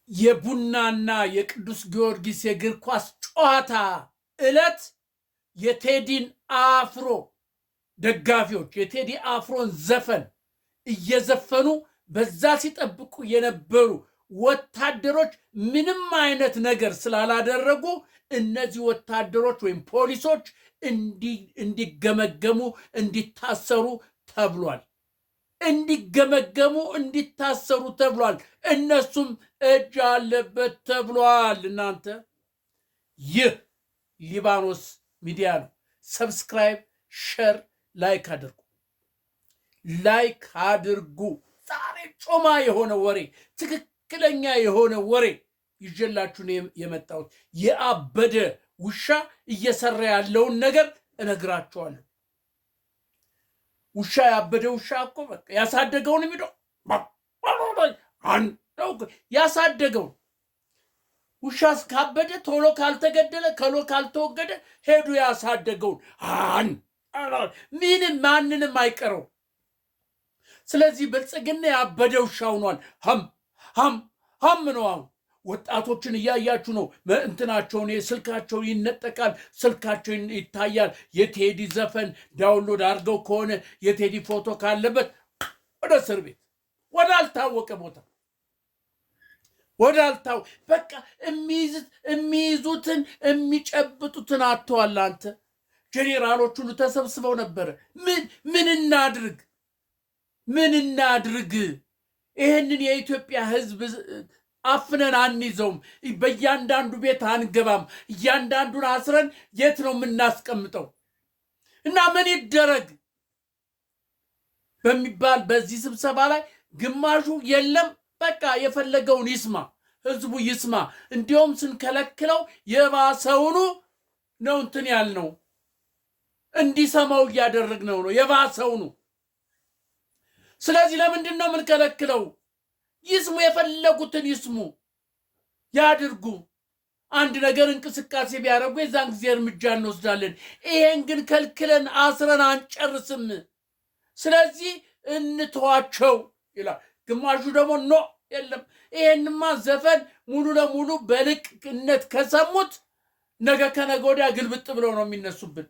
የቡናና የቅዱስ ጊዮርጊስ የእግር ኳስ ጨዋታ ዕለት የቴዲን አፍሮ ደጋፊዎች የቴዲ አፍሮን ዘፈን እየዘፈኑ በዛ ሲጠብቁ የነበሩ ወታደሮች ምንም አይነት ነገር ስላላደረጉ እነዚህ ወታደሮች ወይም ፖሊሶች እንዲገመገሙ እንዲታሰሩ ተብሏል። እንዲገመገሙ እንዲታሰሩ ተብሏል። እነሱም እጅ አለበት ተብሏል። እናንተ ይህ ሊባኖስ ሚዲያ ነው። ሰብስክራይብ፣ ሼር፣ ላይክ አድርጉ። ላይክ አድርጉ። ዛሬ ጮማ የሆነ ወሬ፣ ትክክለኛ የሆነ ወሬ ይዤላችሁ የመጣሁት የአበደ ውሻ እየሰራ ያለውን ነገር እነግራችኋለሁ። ውሻ ያበደ ውሻ እኮ በቃ ያሳደገውን የሚለው ያሳደገውን ውሻ ካበደ ቶሎ ካልተገደለ ከሎ ካልተወገደ ሄዱ ያሳደገውን ምንም ማንንም አይቀረው። ስለዚህ ብልጽግና ያበደ ውሻ ሆኗል። ሀም ነው። አሁን ወጣቶችን እያያችሁ ነው። እንትናቸውን ስልካቸውን ይነጠቃል፣ ስልካቸው ይታያል። የቴዲ ዘፈን ዳውንሎድ አድርገው ከሆነ የቴዲ ፎቶ ካለበት ወደ እስር ቤት፣ ወደ አልታወቀ ቦታ፣ በቃ የሚይዙትን የሚጨብጡትን አጥተዋል። አንተ ጄኔራሎች ሁሉ ተሰብስበው ነበረ። ምን እናድርግ? ይህንን የኢትዮጵያ ሕዝብ አፍነን አንይዘውም። በእያንዳንዱ ቤት አንገባም። እያንዳንዱን አስረን የት ነው የምናስቀምጠው? እና ምን ይደረግ በሚባል በዚህ ስብሰባ ላይ ግማሹ የለም በቃ የፈለገውን ይስማ፣ ሕዝቡ ይስማ። እንዲያውም ስንከለክለው የባሰውኑ ነው እንትን ያልነው፣ እንዲሰማው እያደረግነው ነው የባሰውኑ። ስለዚህ ለምንድን ነው የምንከለክለው? ይስሙ፣ የፈለጉትን ይስሙ፣ ያድርጉ። አንድ ነገር እንቅስቃሴ ቢያደርጉ የዛን ጊዜ እርምጃ እንወስዳለን። ይሄን ግን ከልክለን አስረን አንጨርስም። ስለዚህ እንተዋቸው ይላል። ግማሹ ደግሞ ኖ የለም ይሄንማ ዘፈን ሙሉ ለሙሉ በልቅነት ከሰሙት ነገ ከነገ ወዲያ ግልብጥ ብለው ነው የሚነሱብን፣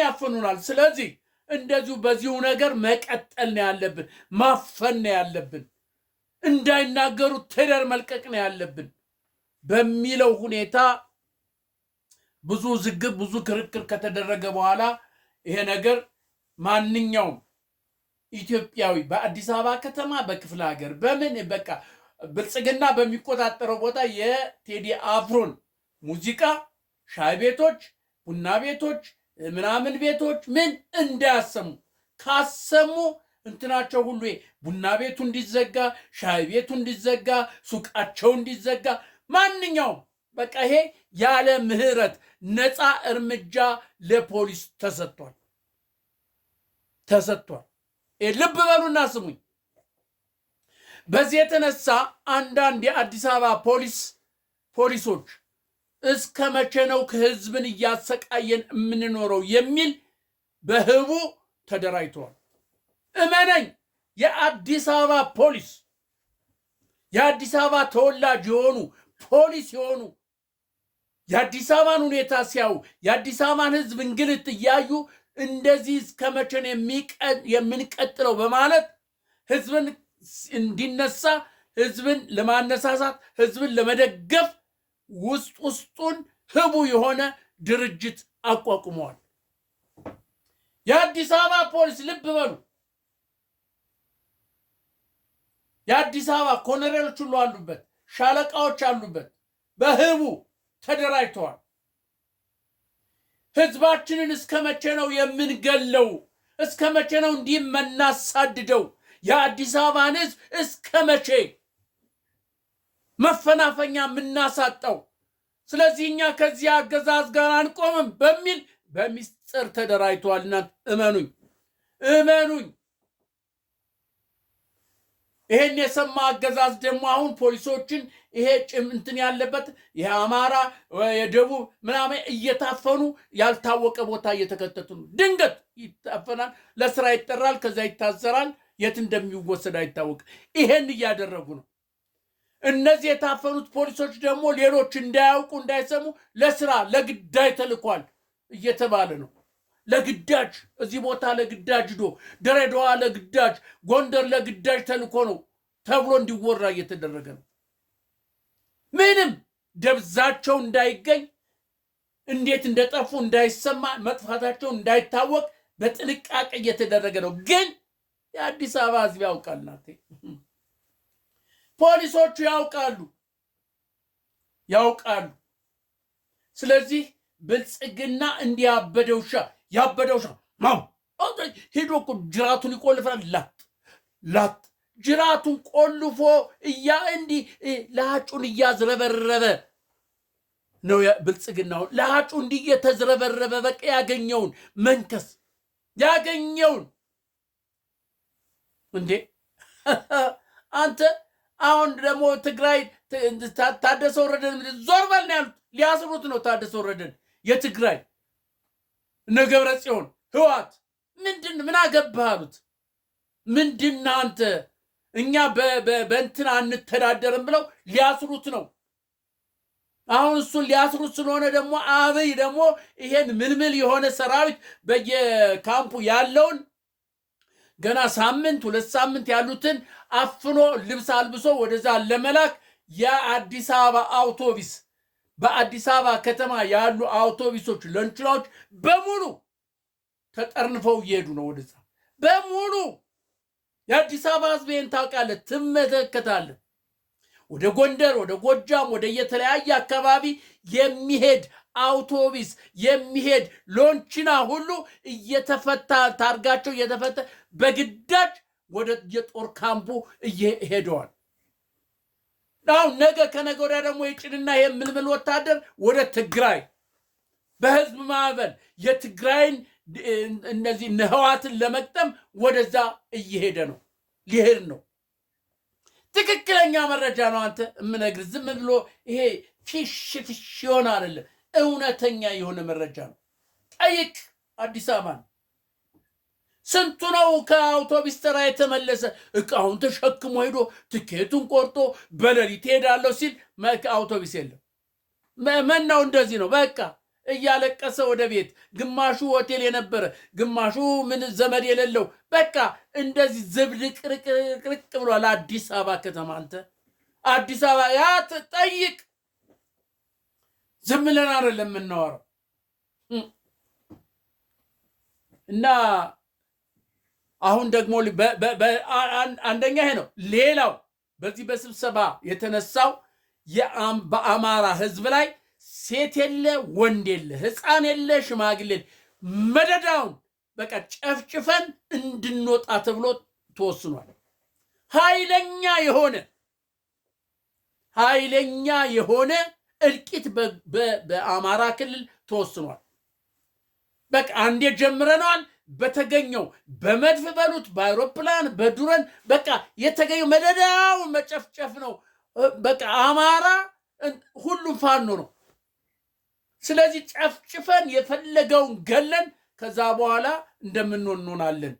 ያፈኑናል። ስለዚህ እንደዚሁ በዚሁ ነገር መቀጠል ነው ያለብን፣ ማፈን ነው ያለብን፣ እንዳይናገሩ ትዳር መልቀቅ ነው ያለብን በሚለው ሁኔታ ብዙ ዝግብ ብዙ ክርክር ከተደረገ በኋላ ይሄ ነገር ማንኛውም ኢትዮጵያዊ በአዲስ አበባ ከተማ በክፍለ ሀገር በምን በቃ ብልጽግና በሚቆጣጠረው ቦታ የቴዲ አፍሮን ሙዚቃ ሻይ ቤቶች፣ ቡና ቤቶች፣ ምናምን ቤቶች ምን እንዳያሰሙ፣ ካሰሙ እንትናቸው ሁሉ ቡና ቤቱ እንዲዘጋ፣ ሻይ ቤቱ እንዲዘጋ፣ ሱቃቸው እንዲዘጋ፣ ማንኛውም በቃ ይሄ ያለ ምህረት ነፃ እርምጃ ለፖሊስ ተሰጥቷል። ልብ በሉና ስሙኝ። በዚህ የተነሳ አንዳንድ የአዲስ አበባ ፖሊሶች እስከ መቼ ነው ህዝብን እያሰቃየን የምንኖረው የሚል በህቡ ተደራጅተዋል። እመነኝ፣ የአዲስ አበባ ፖሊስ የአዲስ አበባ ተወላጅ የሆኑ ፖሊስ የሆኑ የአዲስ አበባን ሁኔታ ሲያዩ የአዲስ አበባን ህዝብ እንግልት እያዩ እንደዚህ እስከ መቼ ነው የምንቀጥለው በማለት ህዝብን እንዲነሳ፣ ህዝብን ለማነሳሳት፣ ህዝብን ለመደገፍ ውስጡን ህቡ የሆነ ድርጅት አቋቁመዋል። የአዲስ አበባ ፖሊስ ልብ በሉ፣ የአዲስ አበባ ኮሎኔሎች ሁሉ አሉበት፣ ሻለቃዎች አሉበት፣ በህቡ ተደራጅተዋል። ህዝባችንን እስከ መቼ ነው የምንገለው? እስከ መቼ ነው እንዲህ የምናሳድደው? የአዲስ አበባን ህዝብ እስከ መቼ መፈናፈኛ የምናሳጣው? ስለዚህ እኛ ከዚህ አገዛዝ ጋር አንቆምም በሚል በሚስጥር ተደራጅተዋልና እመኑኝ። ይሄን የሰማ አገዛዝ ደግሞ አሁን ፖሊሶችን ይሄ እንትን ያለበት የአማራ የደቡብ ምናምን እየታፈኑ ያልታወቀ ቦታ እየተከተቱ ነው። ድንገት ይታፈናል፣ ለስራ ይጠራል፣ ከዛ ይታሰራል፣ የት እንደሚወሰድ አይታወቅ። ይሄን እያደረጉ ነው። እነዚህ የታፈኑት ፖሊሶች ደግሞ ሌሎች እንዳያውቁ እንዳይሰሙ ለስራ ለግዳጅ ተልኳል እየተባለ ነው። ለግዳጅ እዚህ ቦታ ለግዳጅ ዶ ድሬዳዋ ለግዳጅ ጎንደር ለግዳጅ ተልኮ ነው ተብሎ እንዲወራ እየተደረገ ነው። ምንም ደብዛቸው እንዳይገኝ እንዴት እንደጠፉ እንዳይሰማ መጥፋታቸው እንዳይታወቅ በጥንቃቄ እየተደረገ ነው። ግን የአዲስ አበባ ህዝብ ያውቃል። ናቴ ፖሊሶቹ ያውቃሉ። ስለዚህ ብልጽግና እንዲያበደውሻ ያበደውሻ ማው ሄዶ እኮ ጅራቱን ይቆልፋል። ላት ጅራቱን ቆልፎ እንዲህ ለሀጩን እያዝረበረበ ነው ብልጽግናው። ለሀጩ እንዲህ እየተዝረበረበ በቃ ያገኘውን መንከስ ያገኘውን እንዴ አንተ አሁን ደግሞ ትግራይ ታደሰ ወረደን ዞር በል ነው ያሉት። ሊያስሩት ነው ታደሰ ወረደን የትግራይ እነ ገብረ ጽዮን ህዋት ምን አገባህ አሉት። ምንድን አንተ እኛ በእንትን አንተዳደርም ብለው ሊያስሩት ነው። አሁን እሱን ሊያስሩት ስለሆነ ደግሞ አብይ ደግሞ ይሄን ምልምል የሆነ ሰራዊት በየካምፑ ያለውን ገና ሳምንት 2 ሳምንት ያሉትን አፍኖ ልብስ አልብሶ ወደዛ ለመላክ የአዲስ አበባ አውቶቡስ በአዲስ አበባ ከተማ ያሉ አውቶቡሶች ለንችላዎች በሙሉ ተጠርንፈው እየሄዱ ነው ወደዛ በሙሉ። የአዲስ አበባ ህዝብ ይህን ታውቃለህ፣ ትመለከታለህ። ወደ ጎንደር፣ ወደ ጎጃም፣ ወደ የተለያየ አካባቢ የሚሄድ አውቶቡስ የሚሄድ ሎንችና ሁሉ እየተፈታ ታርጋቸው እየተፈታ በግዳጅ ወደ የጦር ካምፑ እየሄደዋል። አሁን ነገ ከነገ ወዲያ ደግሞ ይጭንና የምልምል ወታደር ወደ ትግራይ በህዝብ ማዕበል የትግራይን እነዚህ ህዋትን ለመቅጠም ወደዛ እየሄደ ነው፣ ሊሄድ ነው። ትክክለኛ መረጃ ነው አንተ የምነግርህ። ዝም ብሎ ይሄ ፊሽ ይሆን አይደለም፣ እውነተኛ የሆነ መረጃ ነው። ጠይቅ አዲስ አበባ ስንቱ ነው ከአውቶቡስ ተራ የተመለሰ እቃውን ተሸክሞ ሄዶ ትኬቱን ቆርጦ በሌሊት ሄዳለሁ ሲል አውቶቡስ የለም። መናው እንደዚህ ነው። በቃ እያለቀሰ ወደ ቤት፣ ግማሹ ሆቴል የነበረ ግማሹ ምን ዘመድ የሌለው በቃ እንደዚህ ዝብርቅርቅ ብሏል አዲስ አበባ ከተማ። አንተ አዲስ አበባ ያ ጠይቅ። ዝም ብለን አይደለም የምናወራው። እና አሁን ደግሞ አንደኛ ይሄ ነው። ሌላው በዚህ በስብሰባ የተነሳው በአማራ ህዝብ ላይ ሴት የለ ወንድ የለ ህፃን የለ ሽማግሌ መደዳውን በቃ ጨፍጭፈን እንድንወጣ ተብሎ ተወስኗል። ኃይለኛ የሆነ እልቂት በአማራ ክልል ተወስኗል። በቃ አንዴ ጀምረናል። በተገኘው በመድፍ በሉት በአውሮፕላን በዱረን በቃ የተገኘው መደዳው መጨፍጨፍ ነው። በቃ አማራ ሁሉም ፋኖ ነው። ስለዚህ ጨፍጭፈን የፈለገውን ገለን ከዛ በኋላ እንደምንሆናለን።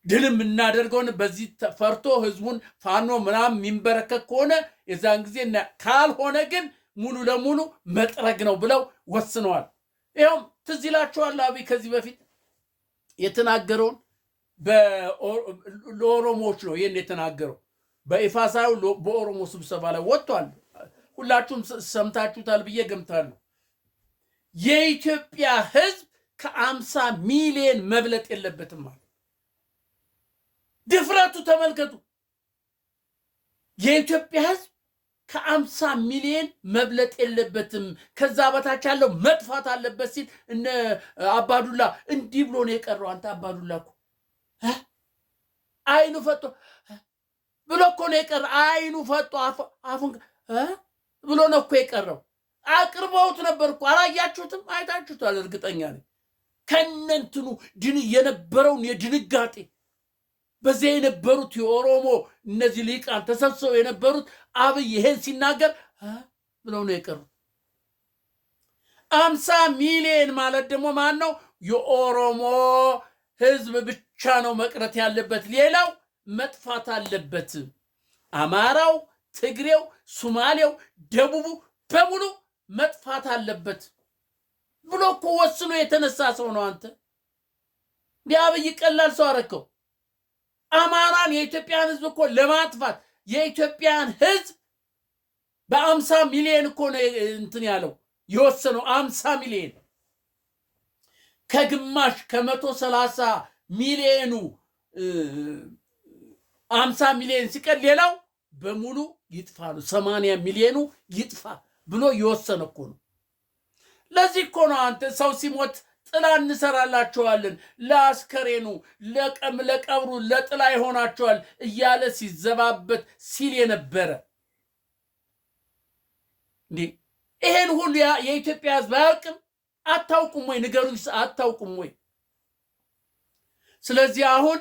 ድል የምናደርገውን በዚህ ፈርቶ ህዝቡን ፋኖ ምናምን የሚንበረከክ ከሆነ የዛን ጊዜ ካልሆነ ግን ሙሉ ለሙሉ መጥረግ ነው ብለው ወስነዋል። ይኸውም ትዝ ይላችኋል አብይ ከዚህ በፊት የተናገረውን ለኦሮሞዎች ነው ይህን የተናገረው። በይፋ ሳይሆን በኦሮሞ ስብሰባ ላይ ወጥቷል። ሁላችሁም ሰምታችሁታል ብዬ ገምታለሁ። የኢትዮጵያ ህዝብ ከ50 ሚሊዮን መብለጥ የለበትም ማለት ድፍረቱ ተመልከቱ። የኢትዮጵያ ህዝብ ከ50 ሚሊዮን መብለጥ የለበትም፣ ከዛ በታች ያለው መጥፋት አለበት ሲል እነ አባዱላ እንዲህ ብሎ ነው የቀረው። አንተ አባዱላ እኮ አይኑ ፈጦ ብሎ እኮ ነው የቀረ። አይኑ ፈጦ አፉን ብሎ ነው እኮ የቀረው። አቅርበውት ነበር እኮ አላያችሁትም? አይታችሁታል እርግጠኛ ነኝ። ከነንትኑ የነበረውን የድንጋጤ በዚያ የነበሩት የኦሮሞ እነዚህ ሊቃን ተሰብስበው የነበሩት አብይ ይሄን ሲናገር ብለው ነው የቀሩት። 50 ሚሊዮን ማለት ደግሞ ማን ነው? የኦሮሞ ህዝብ ብቻ ብቻ ነው መቅረት ያለበት፣ ሌላው መጥፋት አለበት። አማራው፣ ትግሬው፣ ሶማሌው፣ ደቡቡ በሙሉ መጥፋት አለበት ብሎ እኮ ወስኖ የተነሳ ሰው ነው። አንተ አብይ ቀላል ሰው አረከው። አማራን የኢትዮጵያን ህዝብ እኮ ለማጥፋት የኢትዮጵያን ህዝብ በ50 ሚሊዮን እኮ ነው እንትን ያለው የወሰነው 50 ሚሊዮን ከግማሽ ከ130 ሚሊዮኑ 50 ሚሊዮን ሲቀር ሌላው በሙሉ ይጥፋ ነው 80 ሚሊዮኑ ይጥፋ ብሎ የወሰነ እኮ ነው። ለዚህ እኮ ነው አንተ ሰው ሲሞት ጥላ እንሰራላቸዋለን ለአስከሬኑ ለቀብሩ ለጥላ ይሆናቸዋል እያለ ሲዘባበት ሲል የነበረ እንዴ። ይሄን ሁሉ የኢትዮጵያ ህዝብ አያውቅም? አታውቁም ወይ? ንገሩኝ፣ አታውቁም ወይ? ስለዚህ አሁን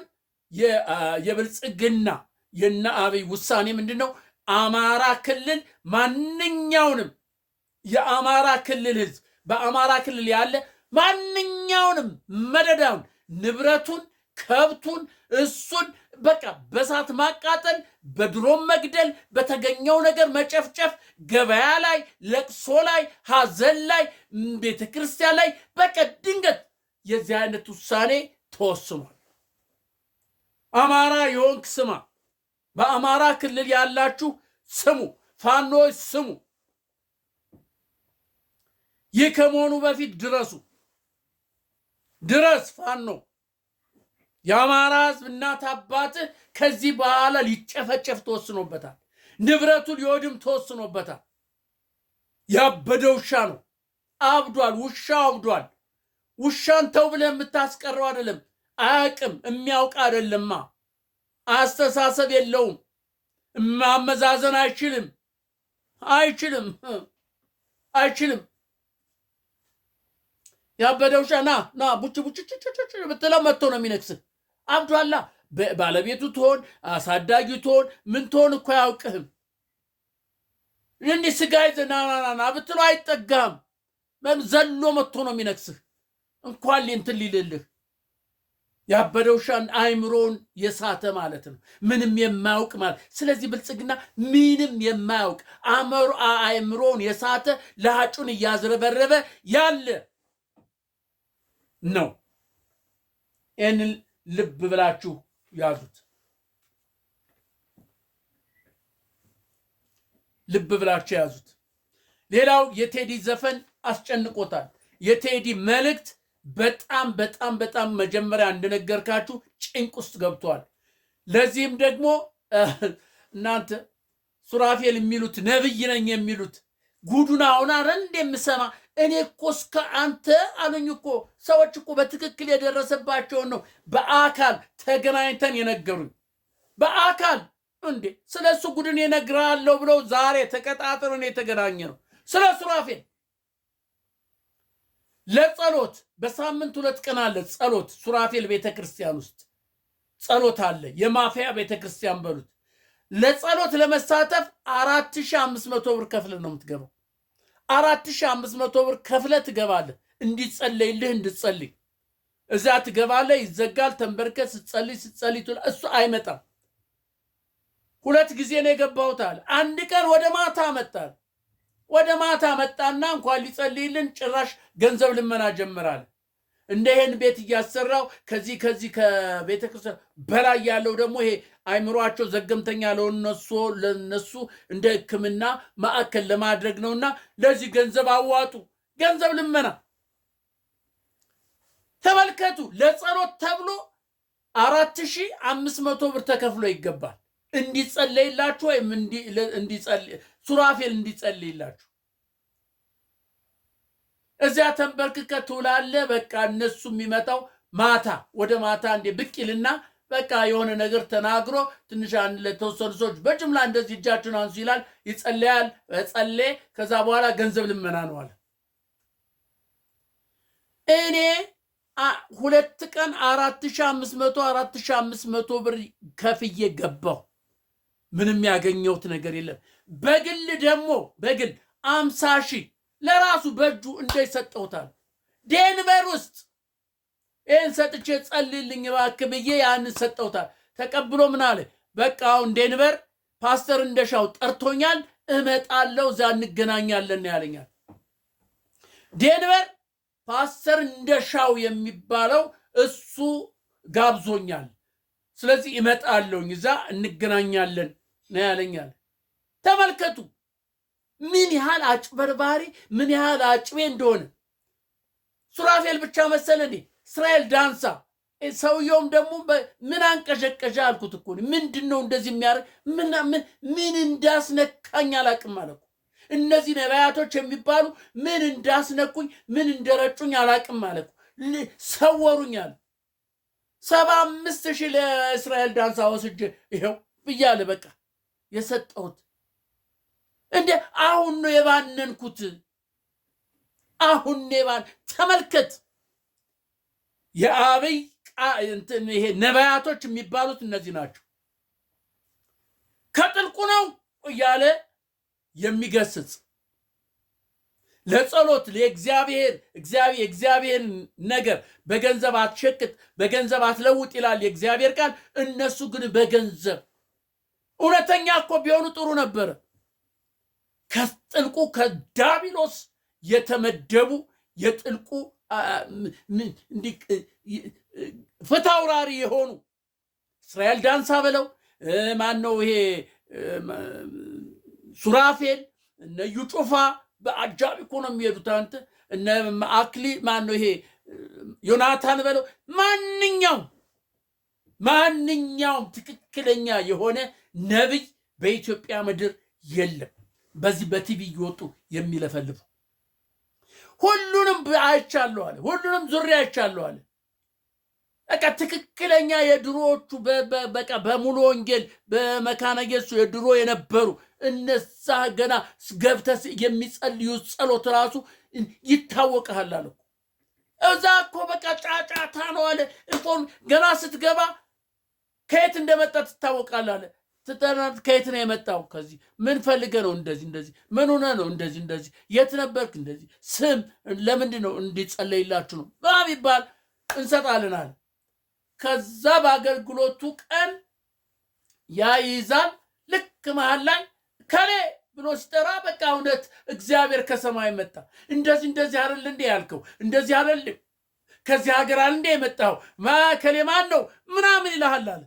የብልጽግና የነ አብይ ውሳኔ ምንድነው? አማራ ክልል ማንኛውንም የአማራ ክልል ህዝብ በአማራ ክልል ያለ ማንኛውንም መደዳውን ንብረቱን ከብቱን እሱን በቃ በሳት ማቃጠል፣ በድሮም መግደል፣ በተገኘው ነገር መጨፍጨፍ፣ ገበያ ላይ፣ ለቅሶ ላይ፣ ሐዘን ላይ፣ ቤተክርስቲያን ላይ በቃ ድንገት የዚህ አይነት ውሳኔ ተወስኗል። አማራ የሆንክ ስማ፣ በአማራ ክልል ያላችሁ ስሙ፣ ፋኖች ስሙ። ይህ ከመሆኑ በፊት ድረስ ፋኖ የአማራ ህዝብ እናት አባትህ ከዚህ በኋላ ሊጨፈጨፍ ተወስኖበታል። ንብረቱ ሊወድም ተወስኖበታል። ያበደ ውሻ ነው፣ አብዷል። ውሻው አብዷል። ውሻን ተው ብለህ የምታስቀረው አይደለም። አያውቅም፣ የሚያውቅ አይደለማ። አስተሳሰብ የለውም። ማመዛዘን አይችልም። ያበደ ውሻ ና ቡጭ ብትለው መጥቶ ነው የሚነክስህ። አብዷላ። ባለቤቱ ትሆን አሳዳጊው ትሆን ምን ትሆን እኮ አያውቅህም። እንዲህ ስጋ ይዘህ ና ብትለው አይጠጋም። ዘሎ መጥቶ ነው የሚነክስህ። እንኳን እንትን ሊልልህ። ያበደ ውሻ አይምሮን የሳተ ማለት ነው፣ ምንም የማያውቅ ማለት። ስለዚህ ብልጽግና ምንም የማያውቅ አይምሮን የሳተ ለሃጩን እያዝረበረበ ያለ ነው። ይህንን ልብ ብላችሁ ያዙት። ሌላው የቴዲ ዘፈን አስጨንቆታል። የቴዲ መልእክት በጣም መጀመሪያ እንደነገርካችሁ ጭንቅ ውስጥ ገብቷል። ለዚህም ደግሞ እናንተ ሱራፌል የሚሉት ነብይ ነኝ የሚሉት ጉዱን አሁን አይደል እንደምሰማ እኔ እኮ እስከ አንተ አሉኝ እኮ ሰዎች እኮ በትክክል የደረሰባቸውን ነው በአካል ተገናኝተን የነገሩኝ። በአካል እንዴ ስለሱ ጉድን የነግራለሁ ብለው ዛሬ ተቀጣጥረን የተገናኘ ነው። ስለ ሱራፌል ለጸሎት በሳምንት 2 ቀን አለ ጸሎት። ሱራፌል ቤተክርስቲያን ውስጥ ጸሎት አለ። የማፊያ ቤተክርስቲያን በሉት። ለጸሎት ለመሳተፍ 4500 ብር ከፍለህ ነው የምትገባው። 4500 ብር ከፍለህ ትገባለህ። እንዲጸለይልህ እንድትጸልይ እዛ ትገባለህ። ይዘጋል። ተንበርከህ ስትጸልይ እሱ አይመጣም። 2 ጊዜ ነው የገባሁታል። አንድ ቀን ወደ ማታ መጣና እንኳን ሊጸልይልን ጭራሽ ገንዘብ ልመና ጀመራል። እንደሄን ቤት እያሰራው ከዚህ ከቤተክርስቲያን በላይ ያለው ደግሞ ይሄ አይምሮአቸው ዘገምተኛ ለነሱ እንደ ሕክምና ማዕከል ለማድረግ ነውና ለዚህ ገንዘብ አዋጡ። ገንዘብ ልመና ተመልከቱ። ለጸሎት ተብሎ 4500 ብር ተከፍሎ ይገባል። እንዲጸልይላችሁ ወይም ሱራፌል እንዲጸልይላችሁ እዚያ ተንበርክከ ትውላለህ። በቃ እነሱ የሚመጣው ወደ ማታ እንደ ብቅልና በቃ የሆነ ነገር ተናግሮ ትንሽ ለተወሰኑ ሰዎች በጅምላ እንደዚህ እጃችሁን አንሱ ይላል፣ ይጸልያል። በጸለየ ከዛ በኋላ ገንዘብ ልመና ነው አለ። እኔ 2 ቀን 4500 ብር ከፍዬ ገባሁ። ምንም ያገኘሁት ነገር የለም። በግል 50 ሺህ ለራሱ በእጁ እንደሰጠውታል። ዴንቨር ውስጥ ይህን ሰጥቼ ጸልይልኝ እባክህ ብዬ ያን ሰጠውታል። ተቀብሎ ምን አለ? በቃ አሁን ዴንቨር ፓስተር እንደሻው ጠርቶኛል፣ እመጣለሁ፣ እዛ እንገናኛለን ያለኛል። ዴንቨር ፓስተር እንደሻው የሚባለው እሱ ጋብዞኛል፣ ስለዚህ እመጣለሁ፣ እዛ እንገናኛለን ነው ያለኛል። ተመልከቱ ምን ያህል አጭበርባሪ ምን ያህል አጭቤ እንደሆነ። ሱራፌል ብቻ መሰለ እንዴ? እስራኤል ዳንሳ ሰውየውም ደግሞ ምን አንቀዠቀዠ አልኩት እኮ ምንድነው እንደዚህ የሚያደርግ ምን እንዳስነካኝ አላቅም አለኩ። እነዚህ ነቢያቶች የሚባሉ ምን እንዳስነኩኝ ምን እንደረጩኝ አላቅም አለኩ። ሰወሩኛል። 75,000 ለእስራኤል ዳንሳ ወስጄ ይሄው ብያለ በቃ የሰጠሁት። እንደ አሁን ነው የባነንኩት። አሁን ነው ተመልከት። የአብይ ይሄ ነቢያቶች የሚባሉት እነዚህ ናቸው። ከጥልቁ ነው እያለ የሚገስጽ ለጸሎት ለእግዚአብሔር ነገር በገንዘብ አትሸቅጥ በገንዘብ አትለውጥ ይላል የእግዚአብሔር ቃል። እነሱ ግን በገንዘብ እውነተኛ እኮ ቢሆኑ ጥሩ ነበረ። ከጥልቁ ከዳቢሎስ የተመደቡ የጥልቁ ፍታውራሪ የሆኑ እስራኤል ዳንሳ በለው ማነው ይሄ ሱራፌል እነ ዩጩፋ በአጃቢ እኮ ነው የሚሄዱት። አንተ እነ አክሊ ማነው ይሄ ዮናታን በለው ማንኛውም ትክክለኛ የሆነ ነብይ በኢትዮጵያ ምድር የለም። በዚህ በቲቪ ይወጡ የሚለፈልፉ ሁሉንም አይቻለሁ አለ። ሁሉንም ዙሪያ አይቻለሁ አለ። በቃ ትክክለኛ የድሮዎቹ በቃ በሙሉ ወንጌል በመካነ ኢየሱስ የድሮ የነበሩ እነዛ ገና ገብተህ የሚጸልዩ ጸሎት ራሱ ይታወቃል አለ። እዛ እኮ በቃ ጫጫታ ነው አለ። ገና ስትገባ ከየት እንደመጣ ትታወቃለህ አለ። ትጠራን ከየት ነው የመጣው? ከዚህ ምን ፈልገህ ነው? እንደዚህ ምን ሆነ ነው? እንደዚህ የት ነበርክ? እንደዚህ ስም ለምንድን ነው እንዲጸለይላችሁ ነው ባቢባል እንሰጣለን አለ። ከዛ በአገልግሎቱ ቀን ያይዛል። ልክ መሃል ላይ ከሌ ብሎ ሲጠራ በቃ እውነት እግዚአብሔር ከሰማይ መጣ። እንደዚህ አይደል እንዴ ያልከው? እንደዚህ አይደል ከዚህ ሀገር አይደል እንዴ የመጣው? ከሌ ማን ነው ምናምን ይልሃል አለ።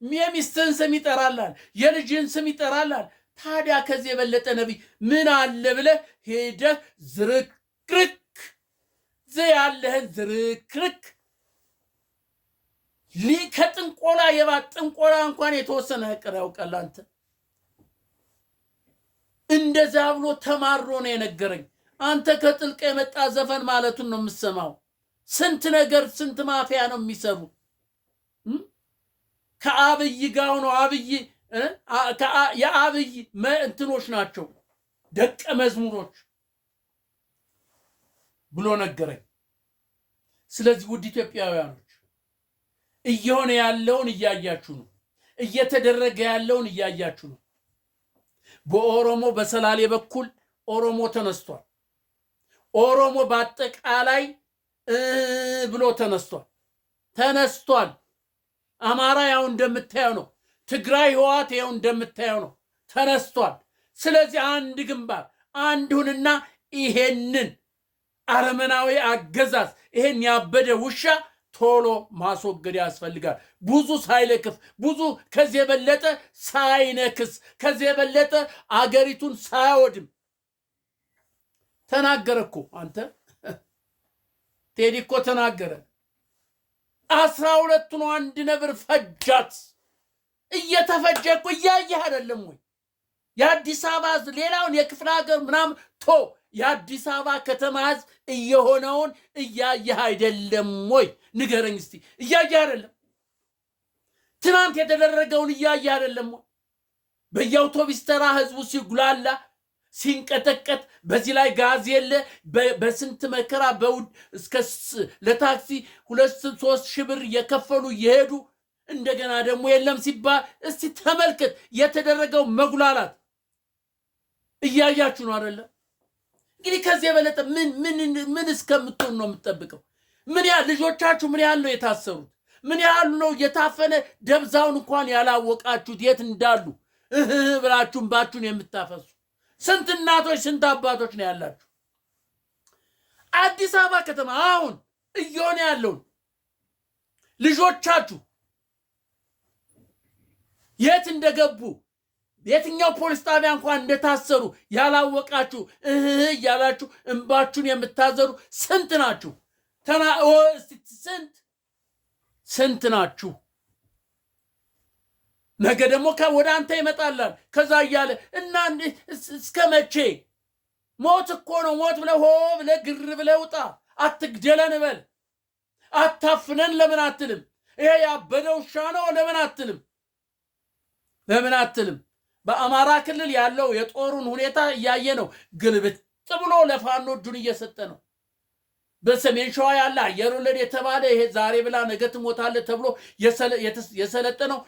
የሚስትህን ስም ይጠራላል፣ የልጅህን ስም ይጠራላል። ታዲያ ከዚህ የበለጠ ነቢይ ምን አለ ብለህ ሄደህ ዝርክርክ ያለህን ዝርክርክ ከጥንቆላ ጥንቆላ እንኳን የተወሰነ ያቀር ያውቃል። አንተ እንደዛ ብሎ ተማሮ ነው የነገረኝ። አንተ ከጥልቅ የመጣ ዘፈን ማለቱን ነው የምትሰማው። ስንት ነገር ስንት ማፊያ ነው የሚሰሩ። ከአብይ ጋር ነው የአብይ እንትኖች ናቸው ደቀ መዝሙሮች ብሎ ነገረኝ። ስለዚህ ውድ ኢትዮጵያውያኖች እየሆነ ያለውን እያያችሁ ነው። እየተደረገ ያለውን እያያችሁ ነው። በኦሮሞ በሰላሌ በኩል ኦሮሞ ተነስቷል። ኦሮሞ በአጠቃላይ ብሎ ተነስቷል። አማራ ያው እንደምታየው ነው። ትግራይ ህዋት ያው እንደምታየው ነው ተነስቷል። ስለዚህ አንድ ግንባር አንዱንና ይሄንን አረመናዊ አገዛዝ ይሄን ያበደ ውሻ ቶሎ ማስወገድ ያስፈልጋል። ብዙ ሳይለክፍ ብዙ ከዚህ የበለጠ ሳይነክስ ከዚህ የበለጠ አገሪቱን ሳይወድም ተናገረኩ። አንተ ቴዲ እኮ ተናገረ። 12 ነው አንድ ነብር ፈጃት። እየተፈጀ እኮ እያየህ አይደለም ወይ? የአዲስ አበባ ሌላውን የክፍለ ሀገር ምናምን የአዲስ አበባ ከተማ ህዝብ እየሆነውን እያየህ አይደለም ወይ? ንገረኝ እስቲ። እያየህ አይደለም? ትናንት የተደረገውን እያየህ አይደለም ወይ? በየአውቶቢስ ተራ ህዝቡ ሲጉላላ ሲንቀጠቀጥ፣ በዚህ ላይ ጋዝ የለ፣ በስንት መከራ በውድ እስከ ለታክሲ 2-3 ሺህ ብር እየከፈሉ እየሄዱ እንደገና ደግሞ የለም ሲባል እስቲ ተመልከት። የተደረገው መጉላላት እያያችሁ ነው አይደለም? እንግዲህ ከዚህ የበለጠ ምን እስከምትሆን ነው የምትጠብቀው? ምን ያህል ልጆቻችሁ ምን ያህል ነው የታሰሩት? ምን ያህል ነው የታፈነ ደብዛውን እንኳን ያላወቃችሁት የት እንዳሉ ብላችሁ እንባችሁን የምታፈሱ? ስንት እናቶች ስንት አባቶች ነው ያላችሁ? አዲስ አበባ ከተማ አሁን እየሆነ ያለውን ልጆቻችሁ የት እንደገቡ የትኛው ፖሊስ ጣቢያ እንኳን እንደታሰሩ ያላወቃችሁ እያላችሁ እንባችሁን የምታዘሩ ስንት ናችሁ? ስንት ናችሁ? ነገ ደግሞ ወደ አንተ ይመጣላል ከዛ እያለ እና እስከ መቼ? ሞት እኮ ነው። ሞት ብለህ ሆ ብለህ ግር ብለህ ውጣ። አትግደለን በል። አታፍነን ለምን አትልም? ይሄ ያበደ ውሻ ነው ለምን አትልም? ለምን አትልም? በአማራ ክልል ያለው የጦሩን ሁኔታ እያየ ነው። ግልብጥ ብሎ ለፋኖ እጁን እየሰጠ ነው። በሰሜን ሸዋ ያለ አየር ወለድ የተባለ ይሄ ዛሬ ብላ ነገ ትሞታለህ ተብሎ የሰለጠነው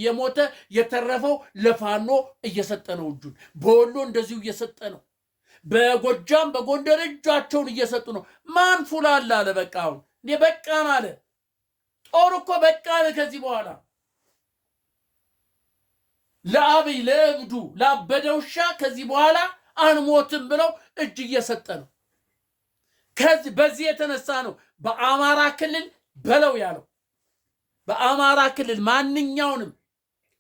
የሞተ የተረፈው ለፋኖ እየሰጠ ነው እጁን። በወሎ እንደዚሁ እየሰጠ ነው። በጎጃም በጎንደር እጃቸውን እየሰጡ ነው። ማን ፉላላ አለ? በቃ አሁን እኔ በቃን አለ። ጦር እኮ በቃን። ከዚህ በኋላ ለአብይ ለእብዱ ላበደ ውሻ ከዚህ በኋላ አንሞትም ብለው እጅ እየሰጠ ነው። በዚህ የተነሳ ነው በአማራ ክልል በለው ያለው። በአማራ ክልል ማንኛውንም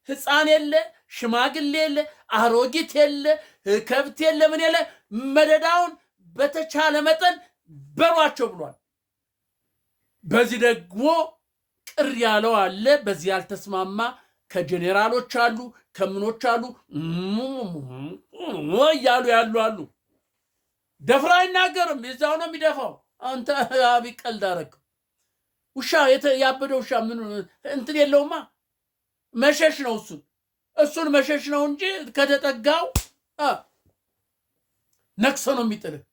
ሕፃን የለ ሽማግሌ የለ አሮጊት የለ ከብት የለ ምን የለ መደዳውን በተቻለ መጠን በሏቸው ብሏል። በዚህ ደግሞ ቅር ያለው አለ። በዚህ ያልተስማማ ከጄኔራሎች አሉ ከምኖች አሉ እያሉ ያሉ ደፍራ አይናገርም። እዛው ነው የሚደፋው። አንተ አብይ ቀልድ አደረግ። ውሻ ያበደ ውሻ ምን እንትን የለውማ። መሸሽ ነው እሱን መሸሽ ነው እንጂ ከተጠጋው ነክሶ ነው የሚጥልህ።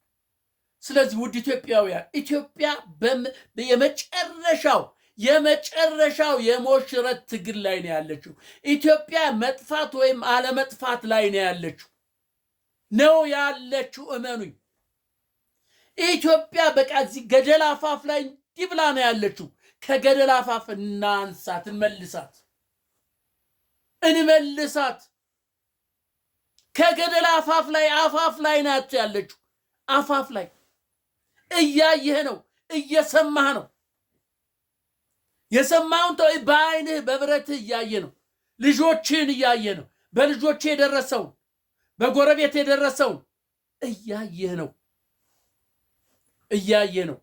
ስለዚህ ውድ ኢትዮጵያውያን ኢትዮጵያ የመጨረሻው የሞሽረት ትግል ላይ ነው ያለችው። ኢትዮጵያ መጥፋት ወይም አለመጥፋት ላይ ነው ያለችው። እመኑኝ። ኢትዮጵያ በቃ እዚህ ገደል አፋፍ ላይ እንዲህ ብላ ነው ያለችው። ከገደል አፋፍ እናንሳት፣ እንመልሳት። ከገደል አፋፍ ላይ ናት ያለችው። አፋፍ ላይ እያየህ ነው፣ እየሰማህ ነው። የሰማውን በአይንህ በብረትህ እያየ ነው። ልጆችህን እያየ ነው። በልጆች የደረሰውን በጎረቤት የደረሰውን እያየ ነው።